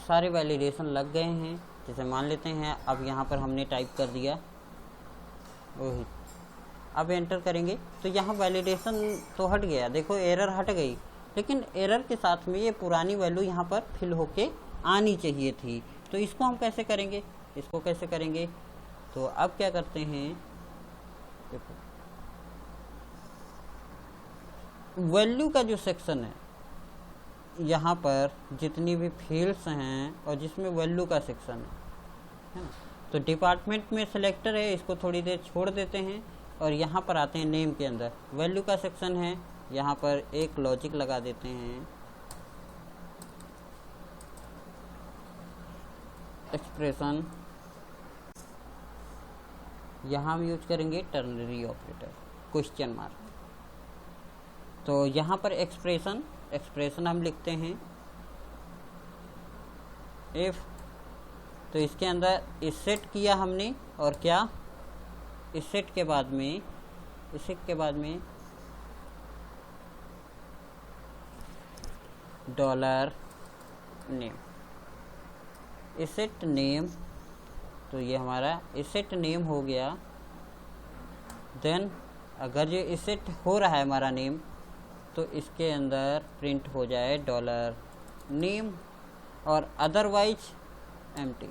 सारे वैलिडेशन लग गए हैं। जैसे मान लेते हैं अब यहाँ पर हमने टाइप कर दिया वही, अब एंटर करेंगे तो यहाँ वैलिडेशन तो हट गया, देखो एरर हट गई, लेकिन एरर के साथ में ये पुरानी वैल्यू यहाँ पर फिल होके आनी चाहिए थी। तो इसको हम कैसे करेंगे, इसको कैसे करेंगे, तो अब क्या करते हैं, देखो वैल्यू का जो सेक्शन है यहाँ पर जितनी भी फील्ड्स हैं और जिसमें वैल्यू का सेक्शन है ना, तो डिपार्टमेंट में सिलेक्टर है, इसको थोड़ी देर छोड़ देते हैं और यहाँ पर आते हैं नेम के अंदर वैल्यू का सेक्शन है, यहाँ पर एक लॉजिक लगा देते हैं, एक्सप्रेशन, यहाँ हम यूज करेंगे टर्नरी ऑपरेटर क्वेश्चन मार्क। तो यहाँ पर एक्सप्रेशन हम लिखते हैं इफ, तो इसके अंदर इस सेट किया हमने और क्या, इस सेट के बाद में डॉलर नेम, इसेट नेम, तो ये हमारा इसेट नेम हो गया। देन अगर ये इसेट हो रहा है हमारा नेम तो इसके अंदर प्रिंट हो जाए डॉलर नेम और otherwise empty,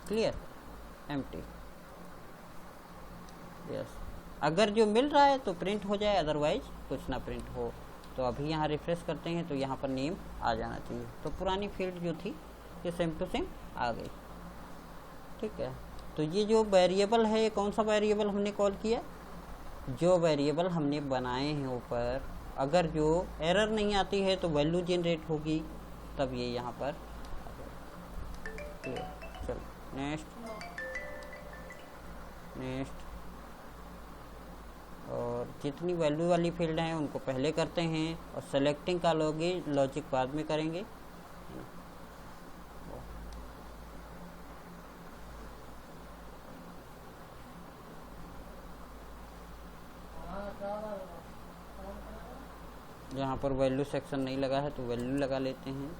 clear, empty, yes. अगर जो मिल रहा है तो प्रिंट हो जाए, अदरवाइज कुछ ना प्रिंट हो। तो अभी यहाँ रिफ्रेश करते हैं तो यहाँ पर नेम आ जाना चाहिए। तो पुरानी फील्ड जो थी ये सेम टू सेम आ गई, ठीक है। तो ये जो वेरिएबल है, ये कौन सा वेरिएबल हमने कॉल किया, जो वेरिएबल हमने बनाए हैं ऊपर, अगर जो एरर नहीं आती है तो वैल्यू जनरेट होगी, तब ये यहाँ पर। चलो नेक्स्ट, और जितनी वैल्यू वाली फील्ड हैं उनको पहले करते हैं और सेलेक्टिंग का लॉजिक बाद में करेंगे। यहाँ पर वैल्यू सेक्शन नहीं लगा है तो वैल्यू लगा लेते हैं,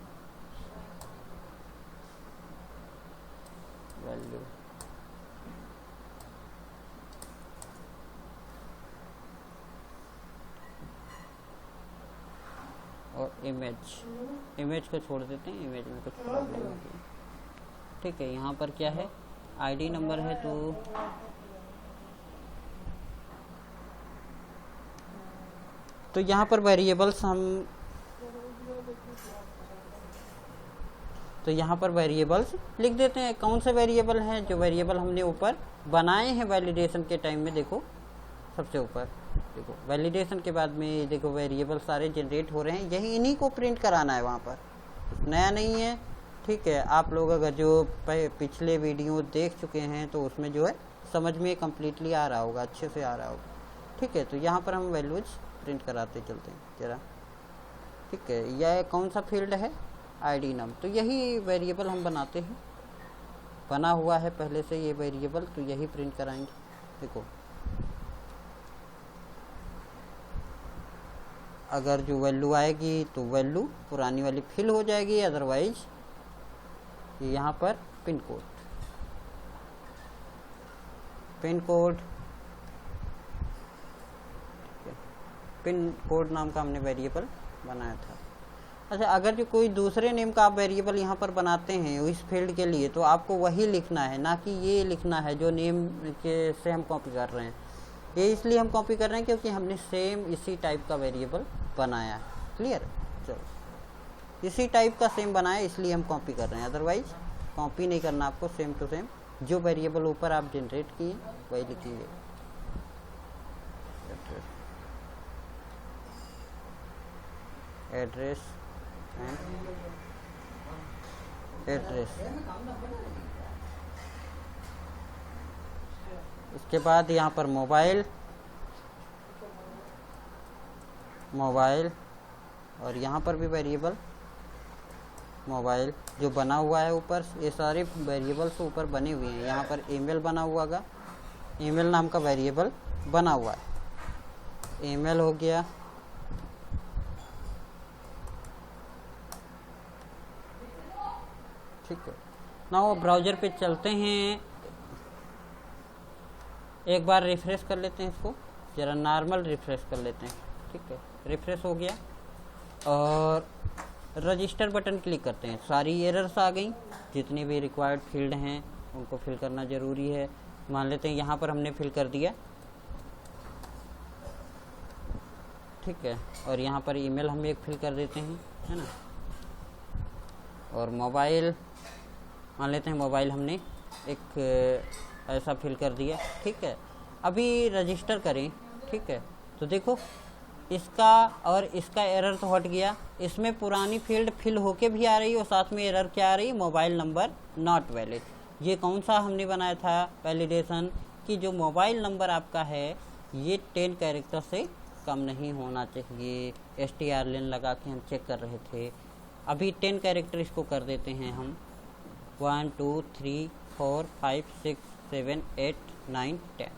वैल्यू, और इमेज को छोड़ देते हैं, इमेज में कुछ प्रॉब्लम होती है, ठीक है। यहाँ पर क्या है, आईडी नंबर है, तो यहाँ पर वेरिएबल्स यहाँ पर वेरिएबल्स लिख देते हैं। कौन से वेरिएबल हैं, जो वेरिएबल हमने ऊपर बनाए हैं वैलिडेशन के टाइम में, देखो सबसे ऊपर देखो वैलिडेशन के बाद में देखो वेरिएबल सारे जनरेट हो रहे हैं, यही इन्हीं को प्रिंट कराना है, वहाँ पर नया नहीं है, ठीक है। आप लोग अगर जो पिछले वीडियो देख चुके हैं तो उसमें जो है समझ में कम्प्लीटली आ रहा होगा, अच्छे से आ रहा होगा, ठीक है। तो यहाँ पर हम वैल्यूज प्रिंट कराते चलते हैं जरा, ठीक है। यह कौन सा फील्ड है, आईडी नम, तो यही वेरिएबल हम बनाते हैं, बना हुआ है पहले से ये वेरिएबल, तो यही प्रिंट कराएंगे। देखो अगर जो वैल्यू आएगी तो वैल्यू पुरानी वाली फिल हो जाएगी, अदरवाइज यहाँ पर पिन कोड नाम का हमने वेरिएबल बनाया था। अच्छा, अगर जो कोई दूसरे नेम का आप वेरिएबल यहाँ पर बनाते हैं इस फील्ड के लिए, तो आपको वही लिखना है, ना कि ये लिखना है जो नेम के से हम कॉपी कर रहे हैं। ये इसलिए हम कॉपी कर रहे हैं क्योंकि हमने सेम इसी टाइप का वेरिएबल बनाया है, क्लियर। चलो इसी टाइप का सेम बनाया इसलिए हम कॉपी कर रहे हैं, अदरवाइज कॉपी नहीं करना आपको, सेम टू सेम जो वेरिएबल ऊपर आप जनरेट किए वही लिखेंगे। एड्रेस उसके बाद यहाँ पर मोबाइल, और यहाँ पर भी वेरिएबल मोबाइल जो बना हुआ है ऊपर, ये सारे वेरिएबल्स ऊपर बने हुए हैं। यहाँ पर ईमेल बना हुआ होगा, ईमेल नाम का वेरिएबल बना हुआ है, ईमेल हो गया। ठीक है ना। वो ब्राउज़र पे चलते हैं, एक बार रिफ्रेश कर लेते हैं इसको, ज़रा नॉर्मल रिफ्रेश कर लेते हैं। ठीक है, रिफ्रेश हो गया और रजिस्टर बटन क्लिक करते हैं। सारी एरर्स आ गई, जितनी भी रिक्वायर्ड फील्ड हैं उनको फिल करना ज़रूरी है। मान लेते हैं यहाँ पर हमने फिल कर दिया, ठीक है, और यहाँ पर ईमेल हम एक फिल कर देते हैं, है ना। और मोबाइल, मान लेते हैं मोबाइल हमने एक ऐसा फिल कर दिया, ठीक है। अभी रजिस्टर करें, ठीक है, तो देखो इसका और इसका एरर तो हट गया, इसमें पुरानी फील्ड फिल होके भी आ रही है और साथ में एरर क्या आ रही, मोबाइल नंबर नॉट वैलिड। ये कौन सा हमने बनाया था वैलिडेशन, कि जो मोबाइल नंबर आपका है ये 10 कैरेक्टर से कम नहीं होना चाहिए। STR लगा के हम चेक कर रहे थे। अभी 10 कैरेक्टर इसको कर देते हैं हम, 1 2 3 4 5 6 7 8 9 10,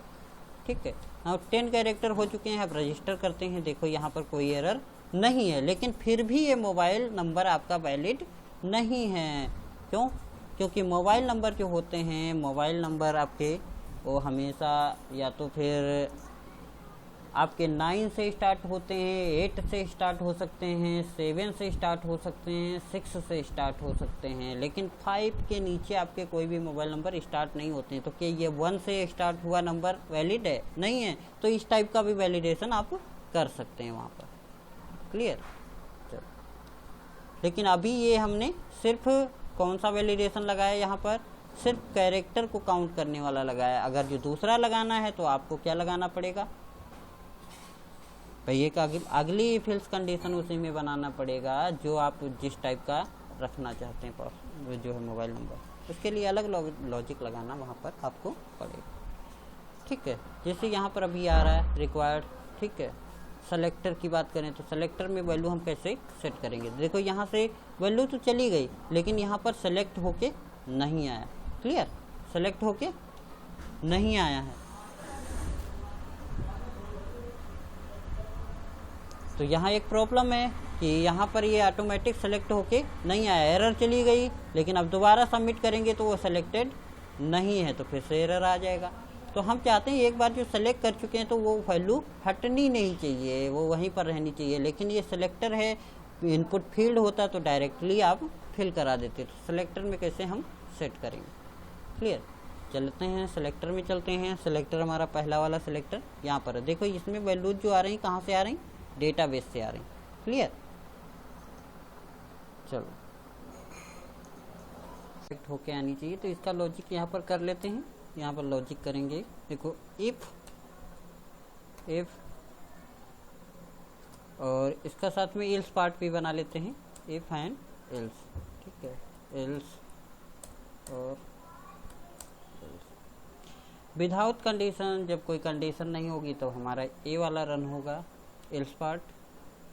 ठीक है। अब 10 कैरेक्टर हो चुके हैं। अब रजिस्टर करते हैं, देखो यहाँ पर कोई एरर नहीं है, लेकिन फिर भी ये मोबाइल नंबर आपका वैलिड नहीं है। क्यों? क्योंकि मोबाइल नंबर जो होते हैं, मोबाइल नंबर आपके वो हमेशा या तो फिर आपके 9 से स्टार्ट होते हैं, 8 से स्टार्ट हो सकते हैं, 7 से स्टार्ट हो सकते हैं, 6 से स्टार्ट हो सकते हैं, लेकिन 5 के नीचे आपके कोई भी मोबाइल नंबर स्टार्ट नहीं होते हैं। तो क्या ये 1 से स्टार्ट हुआ नंबर वैलिड है? नहीं है। तो इस टाइप का भी वैलिडेशन आप कर सकते हैं वहाँ पर। क्लियर? चलो, लेकिन अभी ये हमने सिर्फ कौन सा वैलिडेशन लगाया, यहाँ पर सिर्फ कैरेक्टर को काउंट करने वाला लगाया। अगर जो दूसरा लगाना है तो आपको क्या लगाना पड़ेगा भाई, एक अगली फिल्स कंडीशन उसी में बनाना पड़ेगा जो आप जिस टाइप का रखना चाहते हैं जो है मोबाइल नंबर, उसके लिए अलग लॉजिक लगाना वहाँ पर आपको पड़ेगा। ठीक है, जैसे यहाँ पर अभी आ रहा है रिक्वायर्ड, ठीक है। सेलेक्टर की बात करें तो सेलेक्टर में वैल्यू हम कैसे सेट करेंगे, देखो यहाँ से वैल्यू तो चली गई लेकिन यहाँ पर सेलेक्ट होके नहीं आया। क्लियर? सेलेक्ट होके नहीं आया है, तो यहाँ एक प्रॉब्लम है कि यहाँ पर ये ऑटोमेटिक सेलेक्ट होके नहीं आया, एरर चली गई। लेकिन अब दोबारा सबमिट करेंगे तो वो सेलेक्टेड नहीं है, तो फिर से एरर आ जाएगा। तो हम चाहते हैं एक बार जो सेलेक्ट कर चुके हैं तो वो वैल्यू हटनी नहीं चाहिए, वो वहीं पर रहनी चाहिए। लेकिन ये सेलेक्टर है, इनपुट फील्ड होता तो डायरेक्टली आप फिल करा देते। तो सेलेक्टर में कैसे हम सेट करेंगे? क्लियर? चलते हैं सेलेक्टर में, चलते हैं। सेलेक्टर हमारा पहला वाला सेलेक्टर यहाँ पर है। देखो इसमें वैल्यूज जो आ रही कहाँ से आ रही, डेटाबेस से आ रही। क्लियर? चलो, सेलेक्ट होके आनी चाहिए, तो इसका लॉजिक यहाँ पर कर लेते हैं। यहाँ पर लॉजिक करेंगे, देखो इफ और इसका साथ में एल्स पार्ट भी बना लेते हैं, इफ एंड एल्स। ठीक है, एल्स और विदाउट कंडीशन, जब कोई कंडीशन नहीं होगी तो हमारा ए वाला रन होगा, एल्स पार्ट।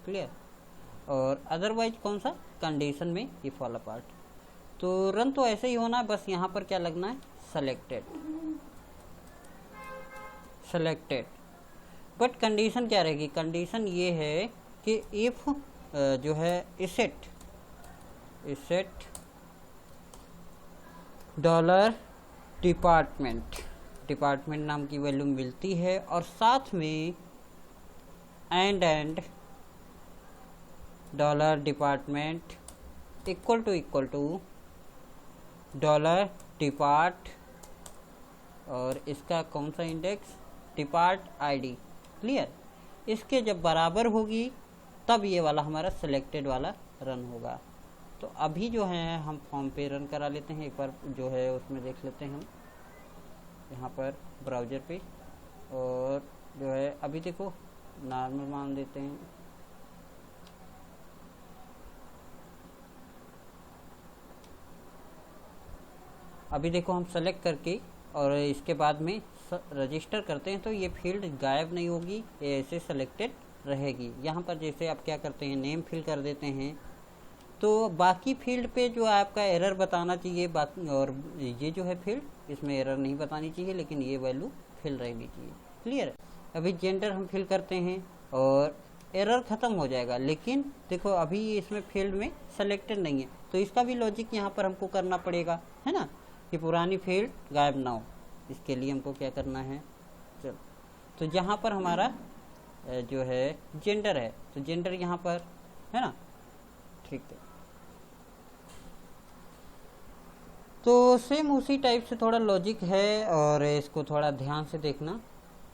क्लियर? और अदरवाइज कौन सा, कंडीशन में इफ वाला पार्ट। तो रन तो ऐसे ही होना है, बस यहाँ पर क्या लगना है, सेलेक्टेड। बट कंडीशन क्या रहेगी, कंडीशन ये है कि इफ जो है इसेट डॉलर डिपार्टमेंट नाम की वैल्यू मिलती है और साथ में and dollar department equal to dollar depart और इसका कौन सा इंडेक्स, डिपार्ट आईडी। क्लियर? इसके जब बराबर होगी तब ये वाला हमारा सिलेक्टेड वाला रन होगा। तो अभी जो है हम फॉर्म पे रन करा लेते हैं, एक बार जो है उसमें देख लेते हैं हम यहाँ पर ब्राउज़र पे। और जो है अभी देखो नॉर्मल मान देते हैं, अभी देखो हम सेलेक्ट करके और इसके बाद में रजिस्टर करते हैं तो ये फील्ड गायब नहीं होगी, ये ऐसे सेलेक्टेड रहेगी। यहाँ पर जैसे आप क्या करते हैं, नेम फिल कर देते हैं तो बाकी फील्ड पे जो आपका एरर बताना चाहिए बाकी, और ये जो है फील्ड इसमें एरर नहीं बतानी चाहिए, लेकिन ये वैल्यू फिल रहनी चाहिए। क्लियर? अभी जेंडर हम फिल करते हैं और एरर ख़त्म हो जाएगा। लेकिन देखो अभी इसमें फील्ड में सेलेक्टेड नहीं है, तो इसका भी लॉजिक यहाँ पर हमको करना पड़ेगा, है ना, कि पुरानी फील्ड गायब ना हो। इसके लिए हमको क्या करना है, चलो तो जहाँ पर हमारा जो है जेंडर है, तो जेंडर यहाँ पर है ना, ठीक है। तो सेम उसी टाइप से थोड़ा लॉजिक है, और इसको थोड़ा ध्यान से देखना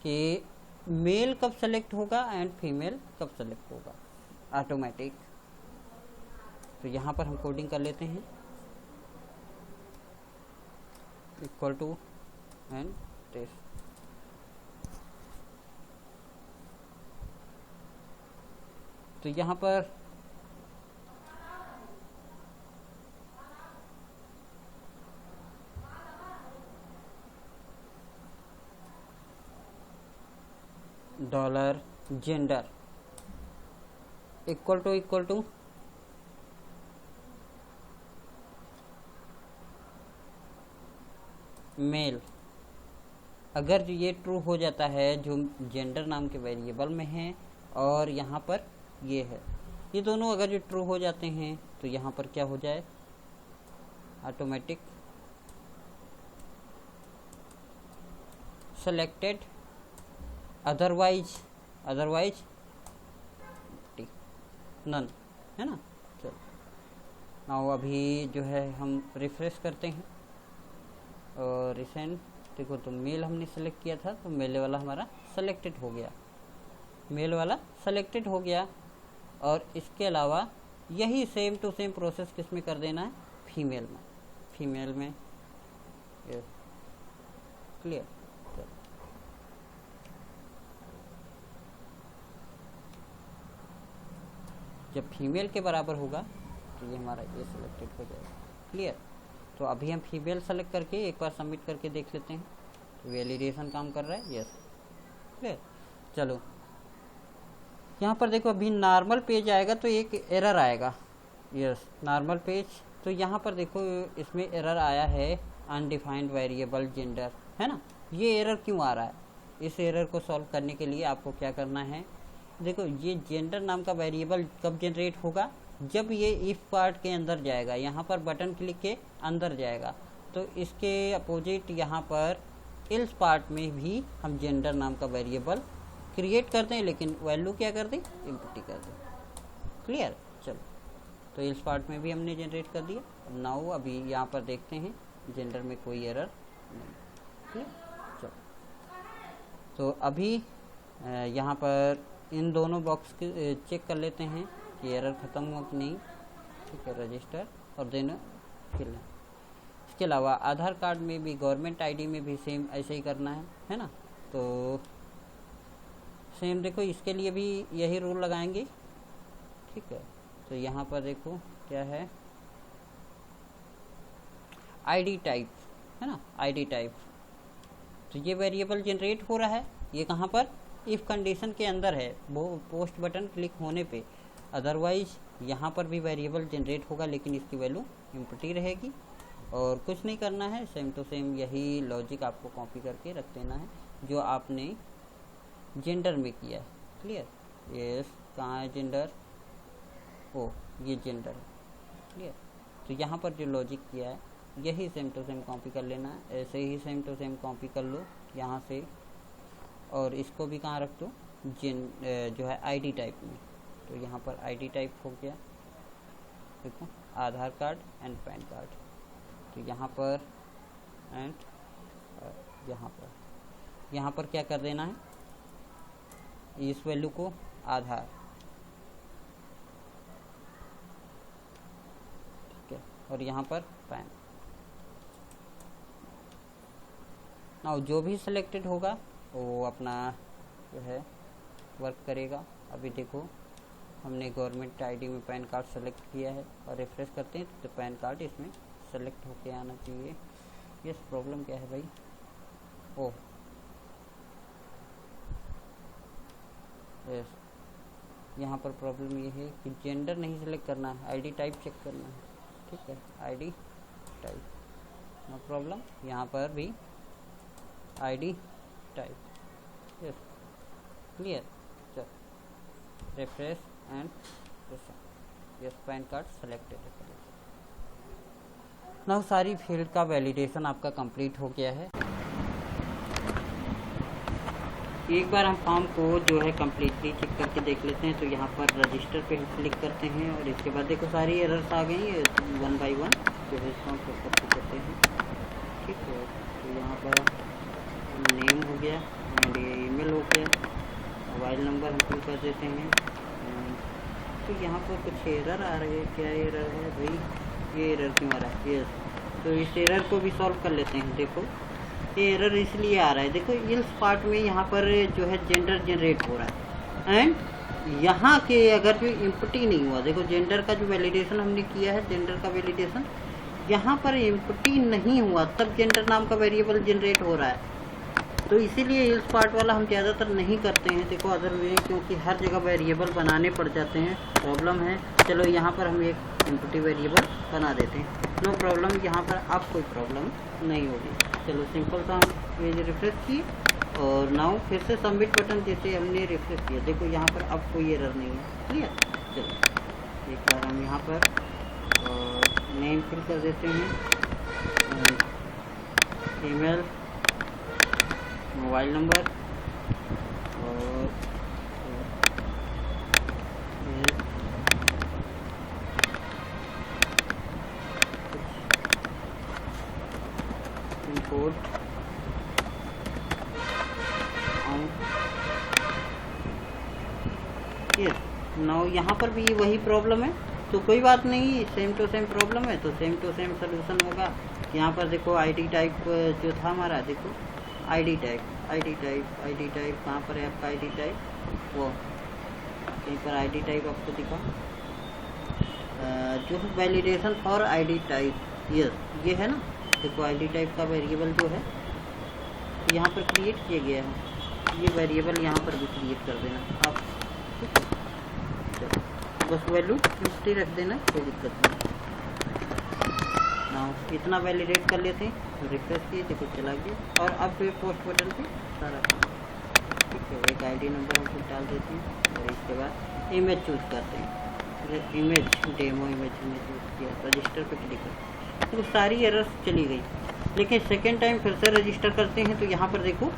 कि मेल कब सेलेक्ट होगा एंड फीमेल कब सेलेक्ट होगा ऑटोमेटिक। तो यहाँ पर हम कोडिंग कर लेते हैं, इक्वल टू एंड टेस्ट। तो यहाँ पर dollar gender equal to male. अगर जो ये ट्रू हो जाता है, जो जेंडर नाम के वेरिएबल में है और यहाँ पर ये है, ये दोनों अगर जो ट्रू हो जाते हैं तो यहाँ पर क्या हो जाए, ऑटोमेटिक सेलेक्टेड, अदरवाइज नन, है ना। चलो नाउ अभी जो है हम रिफ्रेश करते हैं, और रिसेंट देखो तो मेल हमने सेलेक्ट किया था, तो मेल वाला हमारा सेलेक्टेड हो गया, मेल वाला सेलेक्टेड हो गया। और इसके अलावा यही सेम टू सेम प्रोसेस किस में कर देना है, फीमेल में क्लियर। जब फीमेल के बराबर होगा तो ये हमारा ये सिलेक्टेड हो जाएगा, क्लियर। तो अभी हम फीमेल सेलेक्ट करके एक बार सबमिट करके देख लेते हैं, तो वैलिडेशन काम कर रहा है, यस क्लियर। चलो यहाँ पर देखो अभी नॉर्मल पेज आएगा तो एक एरर आएगा, यस नॉर्मल पेज। तो यहाँ पर देखो इसमें एरर आया है अनडिफाइंड वेरिएबल जेंडर, है ना। ये एरर क्यों आ रहा है, इस एरर को सॉल्व करने के लिए आपको क्या करना है, देखो ये जेंडर नाम का वेरिएबल कब जनरेट होगा, जब ये इफ पार्ट के अंदर जाएगा, यहाँ पर बटन क्लिक के अंदर जाएगा। तो इसके अपोजिट यहाँ पर एल्स पार्ट में भी हम जेंडर नाम का वेरिएबल क्रिएट करते हैं, लेकिन वैल्यू क्या कर दें, इम्प्टी कर दें, क्लियर। चलो तो एल्स पार्ट में भी हमने जनरेट कर दिया। नाउ अभी यहाँ पर देखते हैं जेंडर में कोई एरर नहीं, क्लियर। चलो तो अभी यहाँ पर इन दोनों बॉक्स के चेक कर लेते हैं कि एरर ख़त्म हुआ कि नहीं, ठीक है, रजिस्टर और देन फिल। इसके अलावा आधार कार्ड में भी, गवर्नमेंट आईडी में भी सेम ऐसे ही करना है ना। तो सेम देखो इसके लिए भी यही रूल लगाएंगे, ठीक है। तो यहाँ पर देखो क्या है, आईडी टाइप, है ना, आईडी टाइप। तो ये वेरिएबल जनरेट हो रहा है, ये कहाँ पर, इफ़ कंडीशन के अंदर है, वो पोस्ट बटन क्लिक होने पे। अदरवाइज यहाँ पर भी वेरिएबल जनरेट होगा, लेकिन इसकी वैल्यू एम्प्टी रहेगी, और कुछ नहीं करना है, सेम टू सेम यही लॉजिक आपको कॉपी करके रख देना है जो आपने जेंडर में किया है, क्लियर। यस कहाँ है जेंडर, ओ ये जेंडर है, क्लियर। तो यहाँ पर जो लॉजिक किया है यही सेम टू सेम कॉपी कर लेना है, ऐसे ही सेम टू सेम कॉपी कर लो यहाँ से, और इसको भी कहाँ रख दो, जो है आईडी टाइप में। तो यहाँ पर आईडी टाइप हो गया, देखो आधार कार्ड एंड पैन कार्ड। तो यहाँ पर एंड यहाँ पर क्या कर देना है, इस वैल्यू को आधार, ठीक है, और यहाँ पर पैन। नाउ जो भी सिलेक्टेड होगा वो अपना जो है वर्क करेगा। अभी देखो हमने गवर्नमेंट आईडी में पैन कार्ड सेलेक्ट किया है, और रिफ्रेश करते हैं तो पैन कार्ड इसमें सेलेक्ट होके आना चाहिए। यस प्रॉब्लम क्या है भाई, ओह यस यहाँ पर प्रॉब्लम ये है कि जेंडर नहीं सेलेक्ट करना है, आईडी टाइप चेक करना है, ठीक है, आईडी टाइप, नो प्रॉब्लम। यहाँ पर भी आईडी टाइप, यस क्लियर। चल refresh and yes pan card selected है। नाउ सारी फील्ड का वैलिडेशन आपका कंप्लीट हो गया है। एक बार हम फॉर्म को जो है कम्प्लीटली चेक करके देख लेते हैं। तो यहाँ पर रजिस्टर पे हम क्लिक करते हैं और इसके बाद देखो सारी एरर्स आ गई है 1 by 1 जो है इसको हम करके करते हैं। ठीक है, तो यहाँ पर नेम हो गया एंड ये ईमेल हो गया, मोबाइल नंबर हम फिल कर देते हैं। तो यहाँ पर कुछ एरर आ रहे हैं, क्या एरर है भाई, ये एरर क्यों आ रहा है? यस, तो इस एरर को भी सॉल्व कर लेते हैं। देखो ये एरर इसलिए आ रहा है, देखो इस पार्ट में यहाँ पर जो है जेंडर जनरेट हो रहा है एंड यहाँ के अगर जो इम्पटी नहीं हुआ, देखो जेंडर का जो वैलिडेशन हमने किया है, जेंडर का वैलिडेशन यहाँ पर इम्पटी नहीं हुआ तब जेंडर नाम का वेरिएबल जनरेट हो रहा है। तो इसीलिए इस पार्ट वाला हम ज़्यादातर नहीं करते हैं। देखो अदर वे, क्योंकि हर जगह वेरिएबल बनाने पड़ जाते हैं, प्रॉब्लम है। चलो यहाँ पर हम एक इम्पटी वेरिएबल बना देते हैं, नो प्रॉब्लम, यहाँ पर अब कोई प्रॉब्लम नहीं होगी। चलो सिंपल सा हम ये रिफ्रेश किए और नाउ फिर से सबमिट बटन जैसे हमने रिफ्रेश किया, देखो यहाँ पर अब कोई एरर नहीं है। क्लियर, चलो एक बार हम यहाँ पर नेम फिल कर देते हैं, ईमेल, मोबाइल नंबर और कोड नाउ यहाँ पर भी वही प्रॉब्लम है, तो कोई बात नहीं, सेम टू सेम प्रॉब्लम है तो सेम टू सेम सोल्यूशन होगा। यहाँ पर देखो आईडी टाइप जो था हमारा, देखो आईडी टाइप कहाँ पर है आपका आईडी टाइप, वो कहीं पर आईडी टाइप आपको दिखा जो है validation for ID type, yes ये है ना। देखो आईडी टाइप का वेरिएबल जो है यहाँ पर क्रिएट किया गया है, ये वेरिएबल यहाँ पर भी क्रिएट कर देना आप। ठीक है, बस वैल्यू हिस्ट्री रख देना, कोई दिक्कत नहीं। नाउ इतना वैलिडेट कर लेते हैं, तो रिफ्रेश किए, देखो चला गया। और अब फिर पोस्ट बटन पे सारा काम। ठीक है, एक आईडी नंबर हम फिर डाल देते हैं और इसके बाद इमेज चूज करते हैं। इमेज डेमो इमेज हमने चूज किया, रजिस्टर पे क्लिक करते हैं, तो सारी एरर्स चली गई। लेकिन सेकेंड टाइम फिर से रजिस्टर करते हैं तो यहाँ पर देखो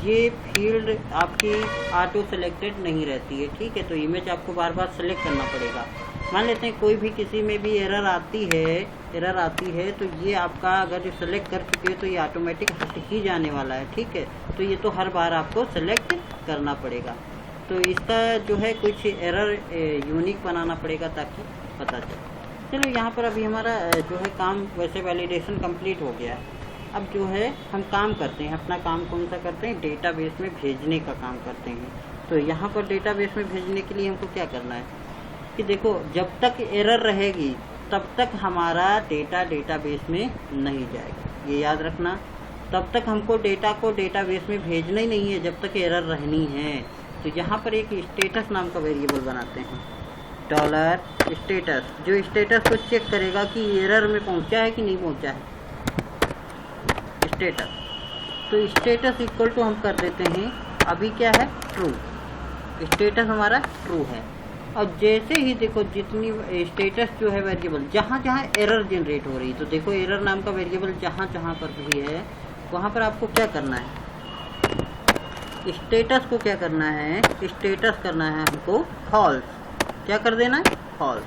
ये फील्ड आपकी ऑटो सेलेक्टेड नहीं रहती है। ठीक है, तो इमेज आपको बार बार सेलेक्ट करना पड़ेगा। मान लेते हैं कोई भी किसी में भी एरर आती है तो ये आपका अगर जो सेलेक्ट कर चुके हैं तो ये ऑटोमेटिक हट ही जाने वाला है। ठीक है, तो ये तो हर बार आपको सेलेक्ट करना पड़ेगा। तो इसका जो है कुछ एरर यूनिक बनाना पड़ेगा ताकि पता चले। चलो यहाँ पर अभी हमारा जो है काम वैसे वैलिडेशन कंप्लीट हो गया है। अब जो है हम काम करते हैं, अपना काम कौन सा करते हैं, डेटाबेस में भेजने का काम करते हैं। तो यहाँ पर डेटाबेस में भेजने के लिए हमको क्या करना है कि देखो जब तक एरर रहेगी तब तक हमारा डेटा डेटाबेस में नहीं जाएगा, ये याद रखना। तब तक हमको डेटा को डेटाबेस में भेजना ही नहीं है जब तक एरर रहनी है। तो यहाँ पर एक स्टेटस नाम का वेरिएबल बनाते हैं, डॉलर स्टेटस, जो स्टेटस को चेक करेगा कि एरर में पहुँचा है कि नहीं पहुँचा है, स्टेटस। तो स्टेटस इक्वल टू हम कर देते हैं, अभी क्या है, ट्रू, स्टेटस हमारा ट्रू है। और जैसे ही देखो जितनी स्टेटस जो है वेरिएबल जहाँ जहाँ एरर जनरेट हो रही, तो देखो एरर नाम का वेरिएबल जहाँ जहाँ पर भी है वहाँ पर आपको क्या करना है, स्टेटस को क्या करना है, स्टेटस करना है हमको फॉल्स, क्या कर देना है, फॉल्स।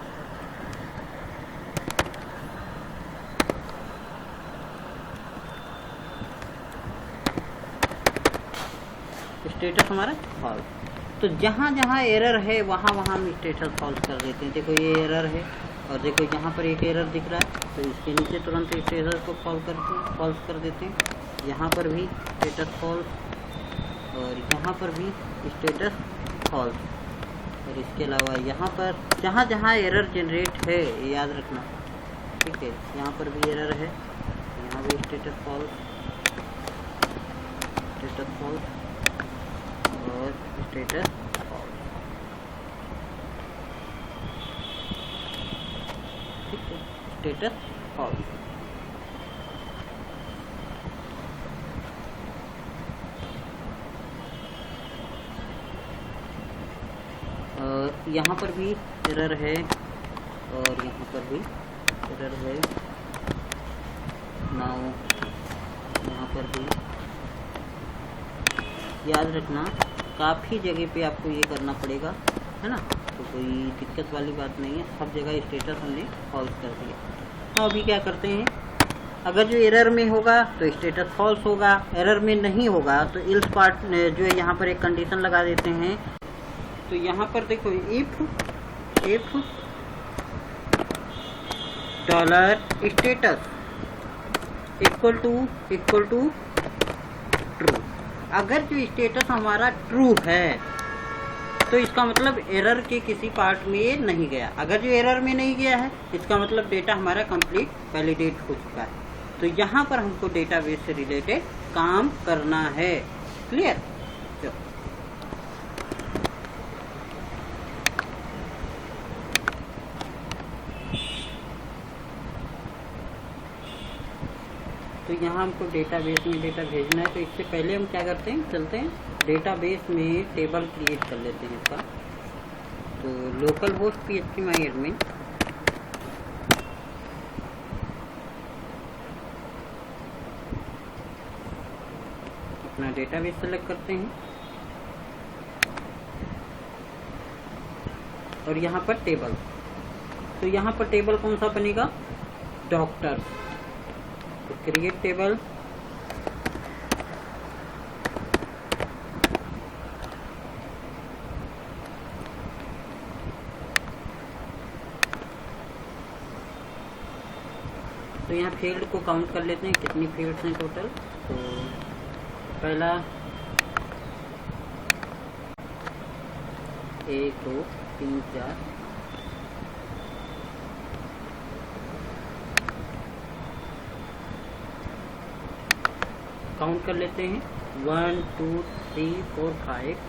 स्टेटस हमारा फॉल्स। तो जहाँ जहाँ एरर है वहाँ वहाँ हम स्टेटस फॉल्स कर देते हैं। देखो ये एरर है और देखो यहाँ पर एक एरर दिख रहा है तो इसके नीचे तुरंत स्टेटस को फॉल्स कर देते हैं। यहाँ पर भी स्टेटस फॉल्स और यहाँ पर भी स्टेटस फॉल्स। और इसके अलावा यहाँ पर जहाँ जहाँ एरर जनरेट है याद रखना। ठीक है, यहाँ पर भी एरर है, यहाँ भी स्टेटस फॉल्स और स्टेटस फॉल्स। ठीक है, स्टेटस फॉल्स। और यहाँ पर भी एरर है और यहाँ पर भी एरर है। नाउ यहाँ पर भी याद रखना, काफ़ी जगह पे आपको ये करना पड़ेगा, है ना। तो कोई दिक्कत वाली बात नहीं है, सब जगह स्टेटस हमने फॉल्स कर दिया। तो अभी क्या करते हैं, अगर जो एरर में होगा तो स्टेटस फॉल्स होगा, एरर में नहीं होगा तो इल्स पार्ट जो है यहाँ पर एक कंडीशन लगा देते हैं। तो यहाँ पर देखो if dollar status equal to true. अगर जो स्टेटस हमारा ट्रू है तो इसका मतलब एरर के किसी पार्ट में नहीं गया। अगर जो एरर में नहीं गया है इसका मतलब डेटा हमारा कंप्लीट वैलिडेट हो चुका है। तो यहाँ पर हमको डेटाबेस से रिलेटेड काम करना है। क्लियर? तो यहाँ हमको डेटाबेस में डेटा भेजना है। तो इससे पहले हम क्या करते हैं, चलते हैं डेटाबेस में टेबल क्रिएट कर लेते हैं इसका। तो लोकल होस्ट PHP माई एडमिन, अपना डेटाबेस सेलेक्ट करते हैं और यहाँ पर टेबल। तो यहाँ पर टेबल कौन सा बनेगा, डॉक्टर। क्रिएट टेबल, तो यहाँ फील्ड को काउंट कर लेते हैं, कितनी फील्ड्स हैं टोटल। तो पहला 1 2 3 4, काउंट कर लेते हैं 1 2 3 4 5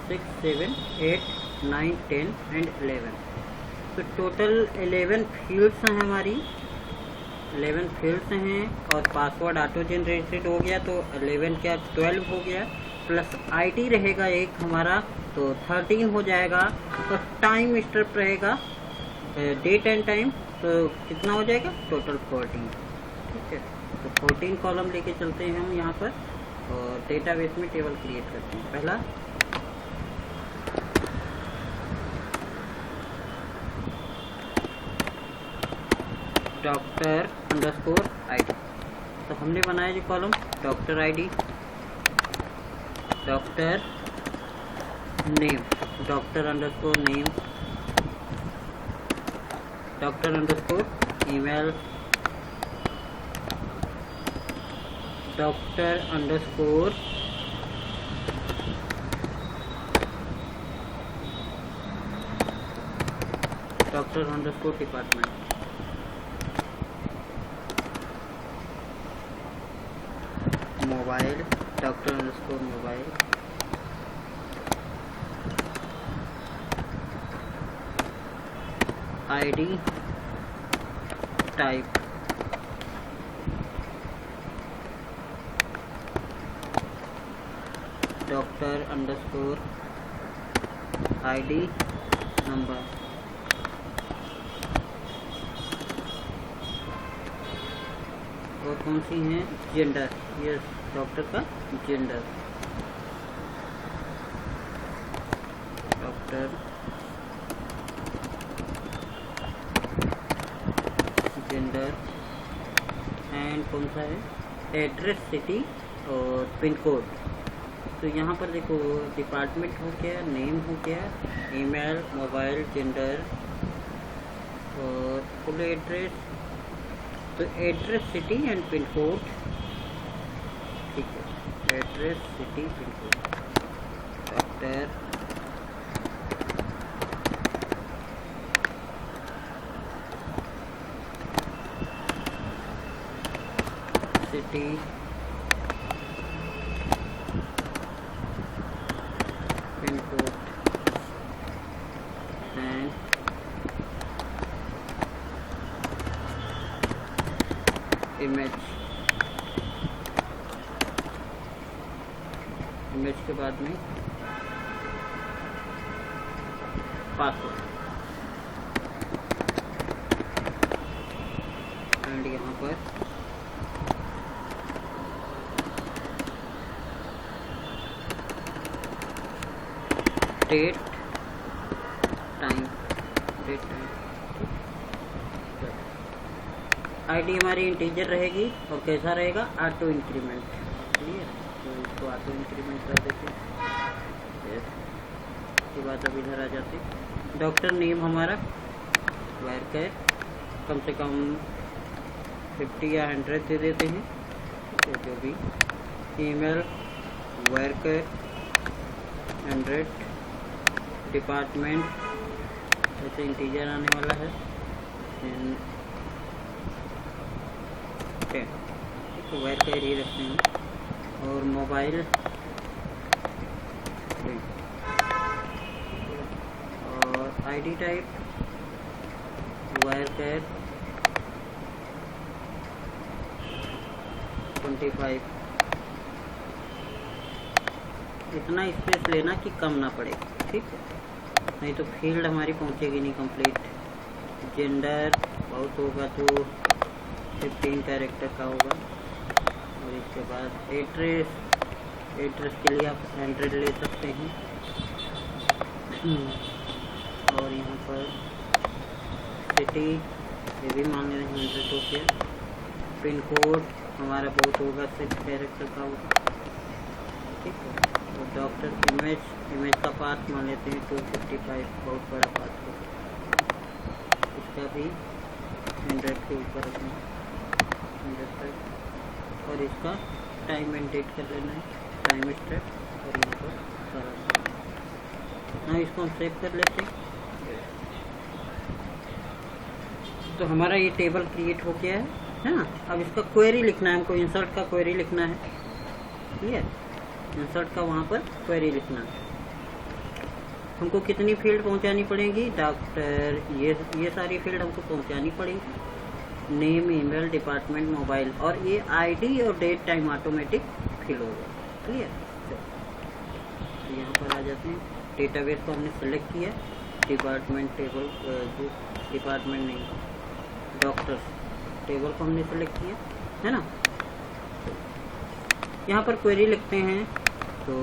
6 7 8 9 10 एंड 11। तो टोटल 11 फील्ड्स हैं हमारी, 11 फील्ड्स हैं। और पासवर्ड ऑटो जनरेटेड हो गया तो 11 क्या 12 हो गया, प्लस आईडी रहेगा एक हमारा तो 13 हो जाएगा। तो टाइम स्टेप रहेगा डेट एंड टाइम, तो कितना हो जाएगा टोटल 14। ठीक है, तो 14 कॉलम लेके चलते हैं हम यहाँ पर और डेटाबेस में टेबल क्रिएट करते हैं। पहला डॉक्टर अंडरस्कोर आईडी, तो हमने बनाया जो column doctor ID, doctor name, doctor underscore name, doctor underscore email, doctor underscore department, mobile, doctor underscore mobile, ID type, doctor underscore ID number, और कौन सी है जेंडर, यस डॉक्टर का जेंडर, डॉक्टर जेंडर एंड कौन सा है address, city और pin code. तो यहाँ पर देखो डिपार्टमेंट हो गया, नेम हो गया, ईमेल, मोबाइल, जेंडर और फुल एड्रेस। तो address, city and pin code, ठीक है, address, city, pin code, doctor city pin code and image. Image के बाद में पासवर्ड एंड यहाँ पर डेट टाइम आईडी हमारी इंटीजर रहेगी और कैसा रहेगा ऑटो इंक्रीमेंट। क्लियर, तो इसको ऑटो इंक्रीमेंट कर देते हैं। इसके बाद अब इधर आ जाते, डॉक्टर नेम हमारा वायरकेयर कम से कम 50 या 100 दे देते हैं, तो जो भी। ईमेल वायरकेयर 100, डिपार्टमेंट ऐसे इंटीजर आने वाला है 10, तो वायरकेयर ही रखते हैं। और मोबाइल और आईडी टाइप वायरकेयर 25। इतना स्पेस लेना कि कम ना पड़े, ठीक है, नहीं तो फील्ड हमारी पहुंचेगी नहीं कंप्लीट। जेंडर बहुत होगा तो 15 कैरेक्टर का होगा। और इसके बाद एड्रेस के लिए आप 100 ले सकते हैं। और यहाँ पर सिटी ये भी मान रहे हैं 100 हो गया। पिन कोड हमारा बहुत होगा 6 कैरेक्टर का होगा, ठीक है। तो डॉक्टर इमेज का पाथ मान लेते हैं 255, बहुत बड़ा पाथ है, इसका भी 100 के ऊपर रखना 100 तक। और इसका टाइम एंड डेट कर लेना है, टाइम स्टार्ट, और यहाँ पर सारा। हाँ, इसको हम सेव कर लेते हैं। तो हमारा ये टेबल क्रिएट हो गया है ना। अब इसका क्वेरी लिखना है हमको, इंसर्ट का क्वेरी लिखना है। क्लियर, इंसर्ट का वहाँ पर क्वेरी लिखना है। हमको कितनी फील्ड पहुँचानी पड़ेगी? डॉक्टर, ये सारी फील्ड हमको पहुँचानी पड़ेगी। नेम, ईमेल, डिपार्टमेंट, मोबाइल, और ये आईडी और डेट टाइम ऑटोमेटिक फिल होगा। क्लियर, तो यहाँ पर आ जाते हैं। डेटाबेस को हमने सेलेक्ट किया, डिपार्टमेंट टेबल, जो डिपार्टमेंट नहीं, डॉक्टर्स टेबल को हमने सेलेक्ट किया है ना। यहाँ पर क्वेरी लिखते हैं, तो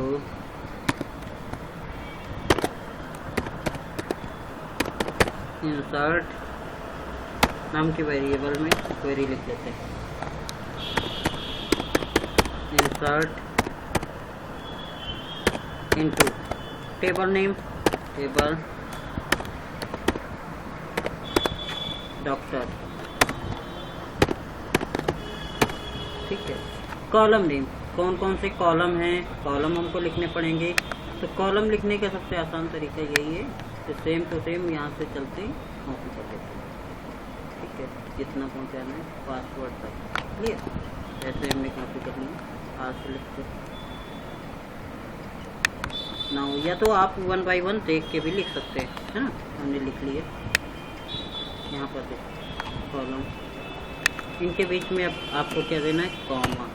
इंसर्ट नाम के वेरिएबल में क्वेरी लिख लेते हैं। Insert into table name, table doctor, ठीक है। कॉलम नेम, कौन कौन से कॉलम हैं, कॉलम हमको लिखने पड़ेंगे। तो कॉलम लिखने का सबसे आसान तरीका यही है, तो सेम टू सेम यहाँ से चलते कॉपी कर देते हैं, ठीक है। जितना पहुँचाना है पासवर्ड तक। क्लियर, ऐसे हमने कॉपी करनी है। आज से लिखते ना, या तो आप 1 बाय 1 देख के भी लिख सकते हैं, है ना। हमने लिख लिया। यहाँ पर देखो कॉलम, इनके बीच में अब आपको क्या देना है? कॉमा,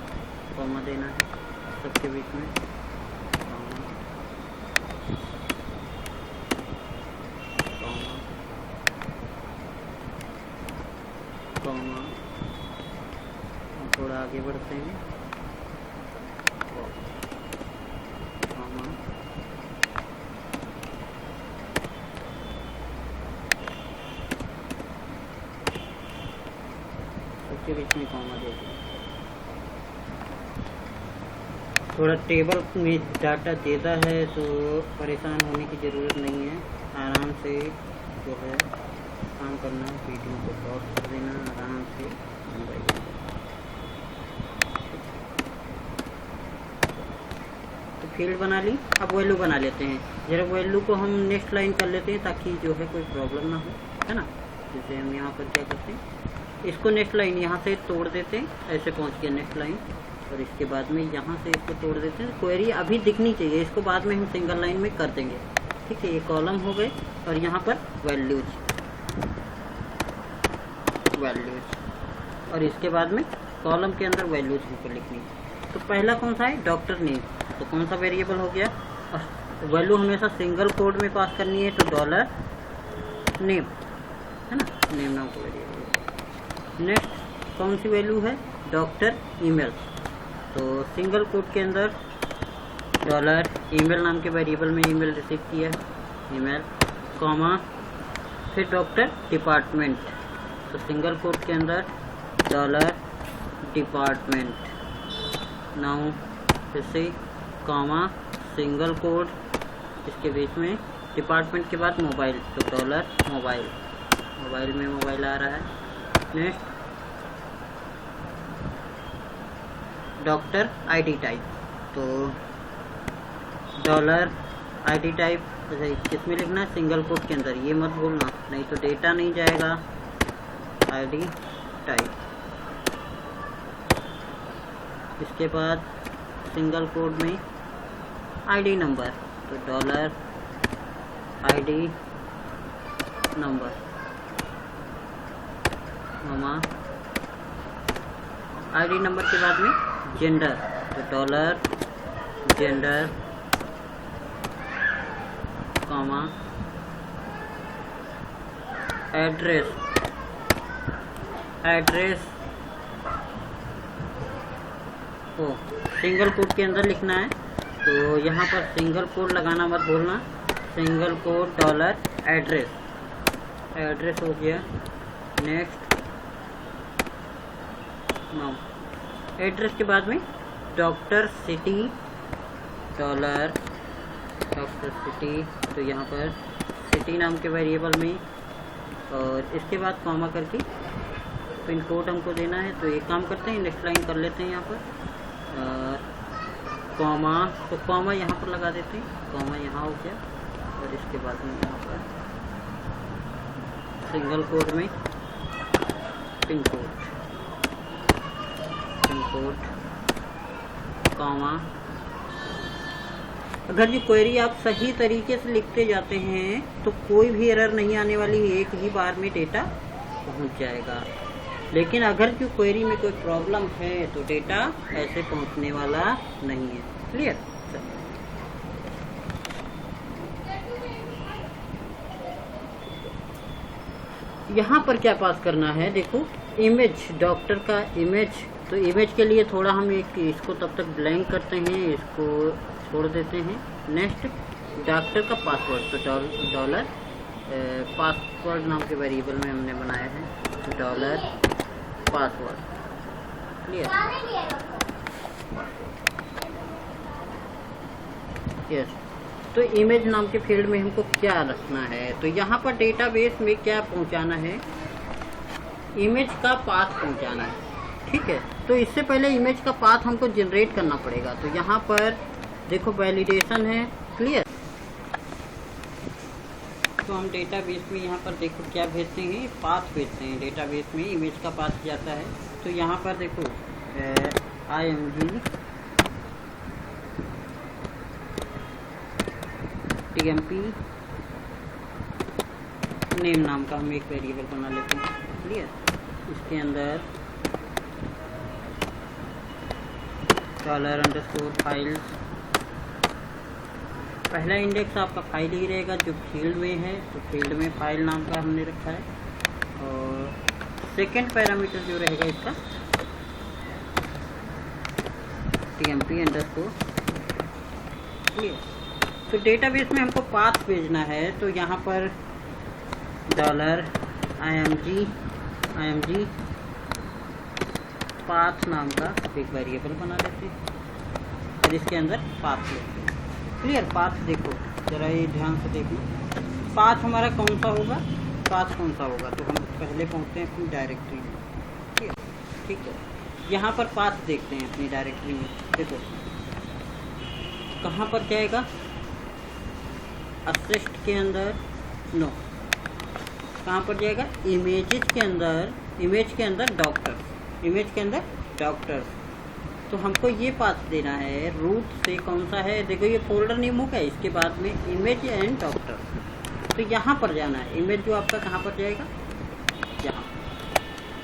कॉमा देना है सबके बीच में, कॉमा, कॉमा, कॉमा। थोड़ा आगे बढ़ते हैं, कॉमा, सबके बीच में कॉमा दे दें। थोड़ा टेबल में डाटा ज़्यादा है तो परेशान होने की ज़रूरत नहीं है, आराम से जो है काम करना है। वीडियो को पॉज कर देना, आराम से समझाइए। तो फील्ड बना ली, अब वैल्यू बना लेते हैं। जरा वैल्यू को हम नेक्स्ट लाइन कर लेते हैं ताकि जो है कोई प्रॉब्लम ना हो, है ना। जैसे हम यहाँ पर क्या करते हैं, इसको नेक्स्ट लाइन यहाँ से तोड़ देते हैं, ऐसे पहुँच गया नेक्स्ट लाइन। और इसके बाद में यहाँ से इसको तोड़ देते हैं। क्वेरी अभी दिखनी चाहिए, इसको बाद में हम सिंगल लाइन में कर देंगे, ठीक है। ये कॉलम हो गए, और यहाँ पर वैल्यूज, और इसके बाद में कॉलम के अंदर वैल्यूज हमको लिखनी है। तो पहला कौन सा है? Doctor name. तो कौन सा वेरिएबल हो गया? वैल्यू हमेशा सिंगल कोड में पास करनी है, तो डॉलर नेम है ना, नेम नाम का वेरिएबल। नेक्स्ट कौन सी वैल्यू है, डॉक्टर ईमेल, तो सिंगल कोड के अंदर डॉलर ईमेल नाम के वेरिएबल में ईमेल रिसीव किया है, ईमेल कॉमा फिर डॉक्टर डिपार्टमेंट, तो सिंगल कोड के अंदर डॉलर डिपार्टमेंट, नाउ फिर से कॉमा सिंगल कोड, इसके बीच में डिपार्टमेंट के बाद मोबाइल, तो डॉलर मोबाइल, मोबाइल में मोबाइल आ रहा है। नेक्स्ट डॉक्टर आईडी टाइप, तो डॉलर आईडी टाइप किसमें लिखना है, सिंगल कोट के अंदर, ये मत भूलना नहीं तो डेटा नहीं जाएगा। आईडी टाइप, इसके बाद सिंगल कोड में आईडी नंबर, तो डॉलर आईडी नंबर मामा, आईडी नंबर के बाद में जेंडर, तो dollar gender comma address, address को सिंगल कोड के अंदर लिखना है, तो यहाँ पर सिंगल कोड लगाना मत भूलना, single code dollar address, address हो गया। नेक्स्ट नाम, एड्रेस के बाद में doctor city, dollar doctor city, तो यहाँ पर सिटी नाम के वेरिएबल में, और इसके बाद कॉमा करके पिन कोड हमको देना है, तो एक काम करते हैं नेक्स्ट लाइन कर लेते हैं यहाँ पर कॉमा, तो कॉमा यहाँ पर लगा देते हैं, कॉमा यहाँ हो गया, और इसके बाद में यहाँ पर सिंगल कोड में pin code, pin code comma. अगर ये क्वेरी आप सही तरीके से लिखते जाते हैं तो कोई भी एरर नहीं आने वाली, एक ही बार में डेटा पहुंच जाएगा। लेकिन अगर जो क्वेरी में कोई प्रॉब्लम है तो डेटा ऐसे पहुंचने वाला नहीं है। क्लियर? यहाँ पर क्या पास करना है, देखो इमेज, डॉक्टर का इमेज, तो इमेज के लिए थोड़ा हम इसको तब तक ब्लैंक करते हैं, इसको छोड़ देते हैं। नेक्स्ट डॉक्टर का पासवर्ड, तो डॉलर पासवर्ड नाम के वेरिएबल में हमने बनाया है, तो डॉलर पासवर्ड। क्लियर? यस। तो इमेज नाम के फील्ड में हमको क्या रखना है, तो यहाँ पर डेटाबेस में क्या पहुँचाना है, इमेज का पाथ पहुँचाना है। ठीक है, तो इससे पहले इमेज का पाथ हमको जनरेट करना पड़ेगा। तो यहाँ पर देखो वैलिडेशन है। क्लियर? तो हम डेटाबेस में यहाँ पर देखो क्या भेजते हैं, पाथ भेजते हैं। डेटाबेस में इमेज का पाथ जाता है, तो यहाँ पर देखो IMG TMP नेम नाम का हम एक वेरिएबल बना लेते हैं। क्लियर? इसके अंदर $_ पहला इंडेक्स आपका फाइल ही रहेगा जो फील्ड में है, तो फील्ड में फाइल नाम का हमने रखा है। और सेकंड पैरामीटर जो रहेगा इसका TMP_। क्लियर? तो डेटाबेस में हमको पाथ भेजना है, तो यहाँ पर $IMG पाथ नाम का एक वेरिएबल बना लेते हैं और इसके अंदर पाथ लेते हैं। क्लियर? पाथ देखो जरा, ये ध्यान से देखो, पाथ हमारा कौन सा होगा, पाथ कौन सा होगा, तो हम पहले पहुंचते हैं अपनी डायरेक्टरी में। ठीक है, यहाँ पर पाथ देखते हैं अपनी डायरेक्टरी में। देखो कहाँ पर जाएगा, असिस्ट के अंदर, नो, कहाँ पर जाएगा, इमेजेस के अंदर, इमेज के अंदर डॉक्टर, इमेज के अंदर डॉक्टर। तो हमको ये पाथ देना है, रूट से कौन सा है, देखो ये फोल्डर नेम होगा, इसके बाद में इमेज एंड डॉक्टर, तो यहाँ पर जाना है। इमेज जो आपका कहाँ पर जाएगा, यहाँ।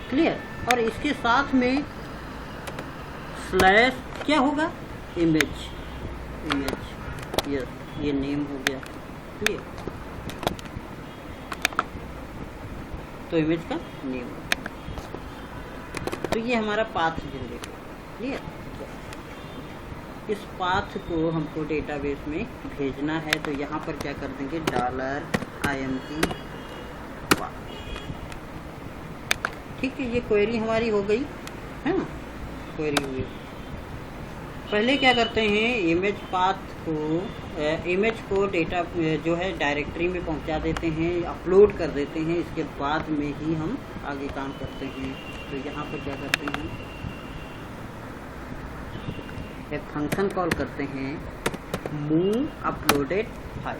क्लियर? और इसके साथ में स्लैश क्या होगा, इमेज, इमेज। यस, ये नेम हो गया, क्लियर। तो इमेज का नेम, तो ये हमारा पाथ जनरेटर, क्लियर। इस पाथ को हमको डेटाबेस में भेजना है, तो यहाँ पर क्या कर देंगे, $IMG पाथ, ठीक है। ये क्वेरी हमारी हो गई है ना, क्वेरी हुई। पहले क्या करते हैं, इमेज पाथ को, इमेज को डेटा जो है डायरेक्टरी में पहुंचा देते हैं, अपलोड कर देते हैं, इसके बाद में ही हम आगे काम करते हैं। तो यहाँ पर क्या करते हैं, एक फंक्शन कॉल करते हैं, मूव अपलोडेड फाइल।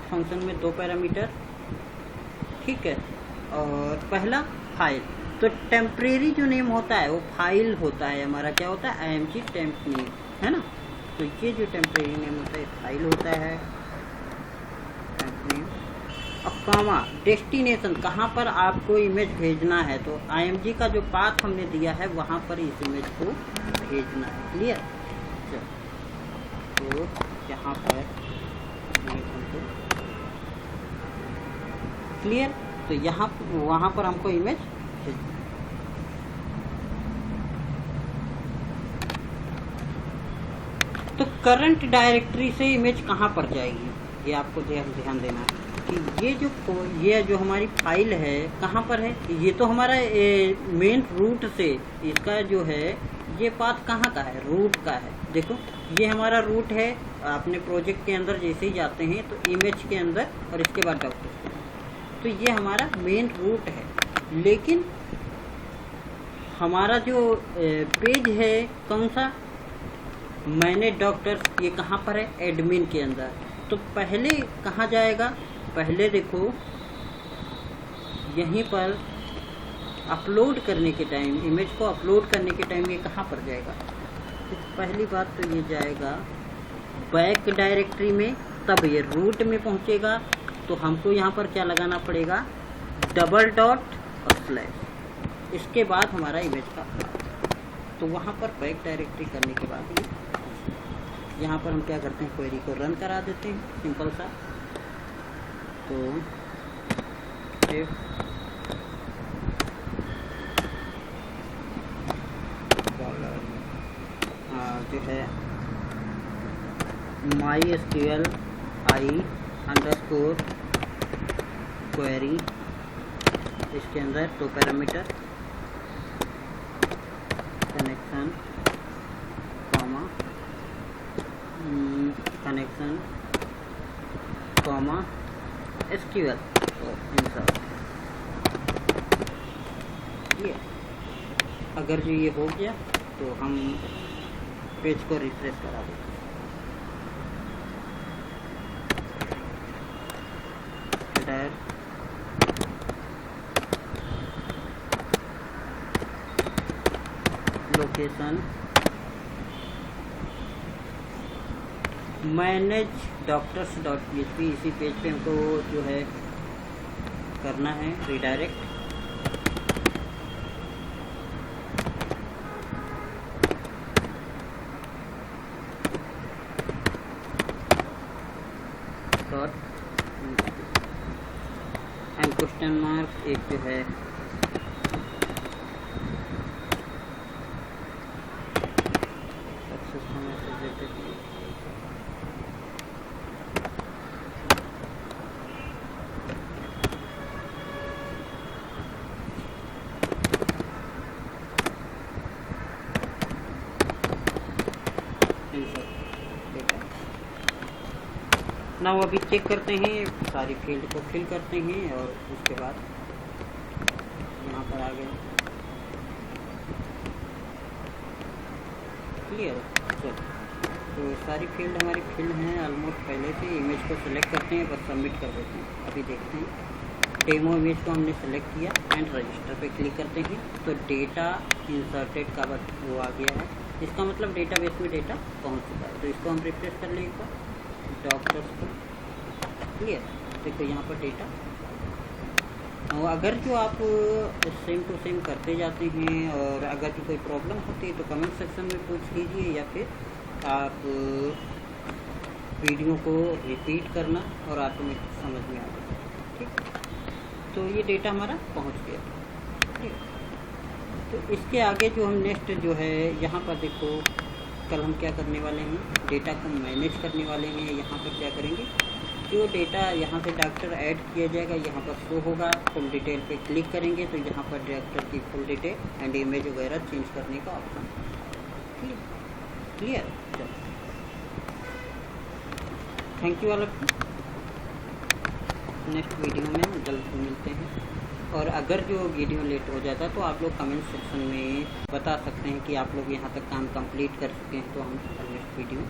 फंक्शन में 2 पैरामीटर, ठीक है। और पहला फाइल, तो टेम्परेरी जो नेम होता है वो फाइल होता है हमारा, क्या होता है, IMG टेम्प नेम, है ना। तो ये जो टेम्परेरी नेम होता है फाइल होता है, टेम्प नेम। और कॉमा, डेस्टिनेशन, कहाँ पर आपको इमेज भेजना है, तो IMG का जो पाथ हमने दिया है वहाँ पर इस इमेज को भेजना है, क्लियर। तो यहाँ पर क्लियर, तो यहाँ वहाँ पर हमको इमेज भेजना। तो करंट डायरेक्टरी से इमेज कहाँ पर जाएगी, ये आपको ध्यान देना है कि ये जो हमारी फाइल है कहाँ पर है। ये तो हमारा मेन रूट से इसका जो है ये पाथ कहाँ का है, रूट का है। देखो ये हमारा रूट है, अपने प्रोजेक्ट के अंदर जैसे ही जाते हैं तो इमेज के अंदर और इसके बाद डॉक्टर, तो ये हमारा मेन रूट है। लेकिन हमारा जो पेज है कौन सा, मैनेज डॉक्टर, ये कहाँ पर है, एडमिन के अंदर। तो पहले कहाँ जाएगा, पहले देखो यहीं पर अपलोड करने के टाइम, इमेज को अपलोड करने के टाइम ये कहाँ पर जाएगा। तो पहली बात तो ये जाएगा बैक डायरेक्टरी में, तब ये रूट में पहुँचेगा। तो हमको यहाँ पर क्या लगाना पड़ेगा, $डॉट और स्लैश, इसके बाद हमारा इमेज का, तो वहाँ पर बैक डायरेक्टरी करने के बाद ये यहाँ पर हम क्या करते हैं, क्वेरी को रन करा देते हैं, सिंपल सा। तो जो है MySQL i_ क्वेरी, इसके अंदर 2 parameter, connection, comma, connection, comma, SQL और इंसर्ट। ये अगर जो ये हो गया तो हम पेज को रिफ्रेश करा देते हैं। लोकेशन, मैनेज doctors.php, इसी पेज पे हमको जो है करना है रिडायरेक्ट। एंड क्वेश्चन मार्क, एक जो है ना, वो अभी चेक करते हैं, सारी फील्ड को फिल करते हैं और उसके बाद यहाँ पर आ गए, क्लियर। तो सारी फील्ड हमारी फिल हैं ऑलमोस्ट पहले से। इमेज को सिलेक्ट करते हैं, बस सबमिट कर देते हैं। अभी देखते हैं, डेमो इमेज को हमने सेलेक्ट किया एंड रजिस्टर पे क्लिक करते हैं, तो डेटा इंसर्टेड का वो आ गया है। इसका मतलब डेटाबेस में डेटा पहुँच चुका है। तो इसको हम रिफ्रेश कर लेंगे डॉक्टर्स को, क्लियर। देखो यहाँ पर डेटा, और अगर जो आप सेम टू सेम करते जाते हैं और अगर जो कोई प्रॉब्लम होती है तो कमेंट सेक्शन में पूछ लीजिए, या फिर आप वीडियो को रिपीट करना और ऑटोमेटिक समझ में आ जाएगा। ठीक, तो ये डेटा हमारा पहुंच गया। ठीक, तो इसके आगे जो हम नेक्स्ट जो है यहाँ पर देखो, कल हम क्या करने वाले हैं, डेटा को मैनेज करने वाले हैं। यहाँ पर क्या करेंगे, जो डेटा यहाँ से डॉक्टर ऐड किया जाएगा यहाँ पर शो होगा। फुल डिटेल पे क्लिक करेंगे तो यहाँ पर डॉक्टर की फुल डिटेल एंड इमेज वगैरह चेंज करने का option. Clear, thank you all of you. Next video में हम जल्द मिलते हैं, और अगर जो वीडियो लेट हो जाता है तो आप लोग कमेंट सेक्शन में बता सकते हैं कि आप लोग यहाँ तक काम कंप्लीट कर चुके हैं, तो हम नेक्स्ट वीडियो